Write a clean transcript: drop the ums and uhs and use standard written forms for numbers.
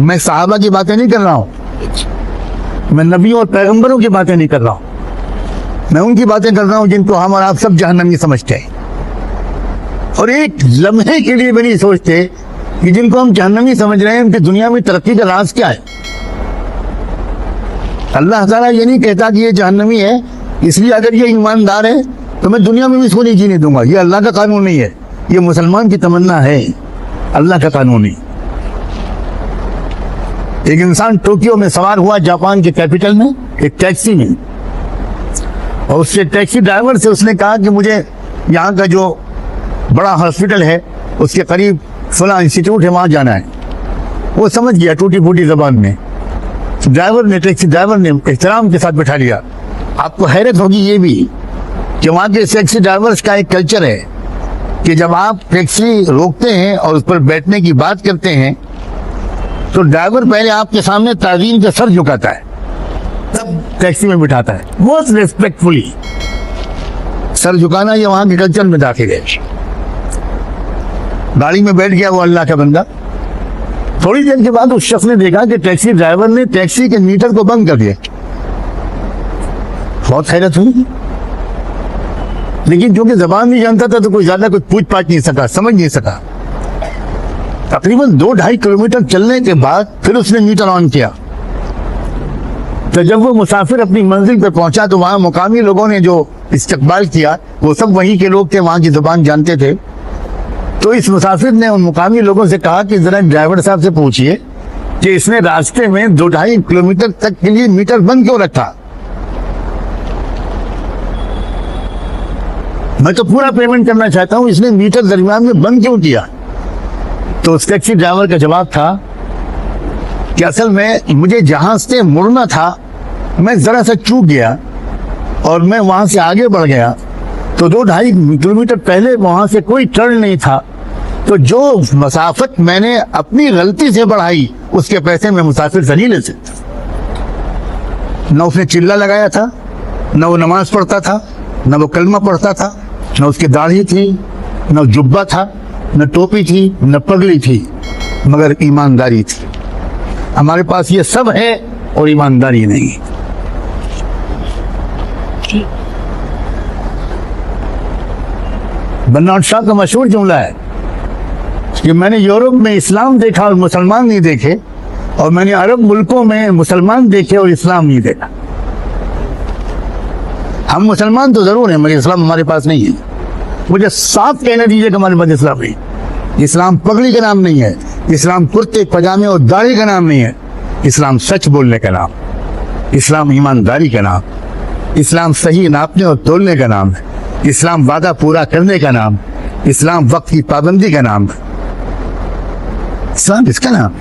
میں صحابہ کی باتیں نہیں کر رہا ہوں, میں نبیوں اور پیغمبروں کی باتیں نہیں کر رہا ہوں, میں ان کی باتیں کر رہا ہوں جن کو ہم اور آپ سب جہنمی سمجھتے ہیں, اور ایک لمحے کے لیے بھی نہیں سوچتے کہ جن کو ہم جہنمی سمجھ رہے ہیں ان کی دنیا میں ترقی کا راز کیا ہے. اللہ تعالیٰ یہ نہیں کہتا کہ یہ جہنمی ہے اس لیے اگر یہ ایماندار ہے تو میں دنیا میں بھی اس کو نہیں جینے دوں گا. یہ اللہ کا قانون نہیں ہے, یہ مسلمان کی تمنا ہے, اللہ کا قانون نہیں. ایک انسان ٹوکیو میں سوار ہوا جاپان کے کیپٹل میں ایک ٹیکسی میں, اور اس سے ٹیکسی ڈرائیور سے اس نے کہا کہ مجھے یہاں کا جو بڑا ہاسپٹل ہے اس کے قریب فلاں انسٹیٹیوٹ ہے وہاں جانا ہے. وہ سمجھ گیا ٹوٹی پھوٹی زبان میں. ٹیکسی ڈرائیور نے احترام کے ساتھ بٹھا لیا. آپ کو حیرت ہوگی یہ بھی کہ وہاں کے ٹیکسی ڈرائیورز کا ایک کلچر ہے کہ جب آپ ٹیکسی روکتے ہیں اور اس پر بیٹھنے کی بات کرتے ہیں تو ڈرائیور پہلے آپ کے سامنے تعظیم کا سر جھکاتا ہے, تب ٹیکسی میں بٹھاتا ہے, بہت ریسپیکٹفلی. سر جھکانا یہ وہاں کے کلچر میں داخل ہے. گاڑی میں بیٹھ گیا وہ اللہ کا بندہ. تھوڑی دیر کے بعد اس شخص نے دیکھا کہ ٹیکسی ڈرائیور نے ٹیکسی کے میٹر کو بند کر دیا. بہت حیرت ہوئی, لیکن چونکہ زبان نہیں جانتا تھا تو کوئی زیادہ کچھ پوچھ پاچھ نہیں سکا, سمجھ نہیں سکا. تقریباً 2-2.5 کلومیٹر چلنے کے بعد پھر اس نے میٹر آن کیا. تو جب وہ مسافر اپنی منزل پہ پہنچا تو وہاں مقامی لوگوں نے جو استقبال کیا وہ سب وہیں کے لوگ تھے, وہاں کی زبان جانتے تھے. تو اس مسافر نے ان مقامی لوگوں سے کہا کہ ذرا ڈرائیور صاحب سے پوچھئے کہ اس نے راستے میں 2-2.5 کلومیٹر تک کے لیے میٹر بند کیوں رکھا. میں تو پورا پیمنٹ کرنا چاہتا ہوں, اس نے میٹر درمیان میں بند کیوں کیا. تو اس ٹیکسی ڈرائیور کا جواب تھا کہ اصل میں مجھے جہاں سے مڑنا تھا میں ذرا سا چوک گیا اور میں وہاں سے آگے بڑھ گیا, تو 2-2.5 کلومیٹر پہلے وہاں سے کوئی ٹرن نہیں تھا, تو جو مسافت میں نے اپنی غلطی سے بڑھائی اس کے پیسے میں مسافر سے نہیں لے سکتا. نہ اس نے چلہ لگایا تھا, نہ وہ نماز پڑھتا تھا, نہ وہ کلمہ پڑھتا تھا, نہ اس کی داڑھی تھی, نہ جبہ تھا, نہ ٹوپی تھی, نہ پگڑی تھی, مگر ایمانداری تھی. ہمارے پاس یہ سب ہے اور ایمانداری نہیں. برنارڈ شاہ کا مشہور جملہ ہے کہ میں نے یورپ میں اسلام دیکھا اور مسلمان نہیں دیکھے, اور میں نے عرب ملکوں میں مسلمان دیکھے اور اسلام نہیں دیکھا. ہم مسلمان تو ضرور ہیں مگر اسلام ہمارے پاس نہیں ہے. مجھے صاف کہنا دیجیے کہ ہمارے پاس اسلام نہیں. اسلام پگڑی کا نام نہیں ہے, اسلام کرتے پجامے اور داڑھی کا نام نہیں ہے. اسلام سچ بولنے کا نام, اسلام ایمانداری کا نام, اسلام صحیح ناپنے اور تولنے کا نام ہے, اسلام وعدہ پورا کرنے کا نام, اسلام وقت کی پابندی کا نام. اسلام اس کا نام.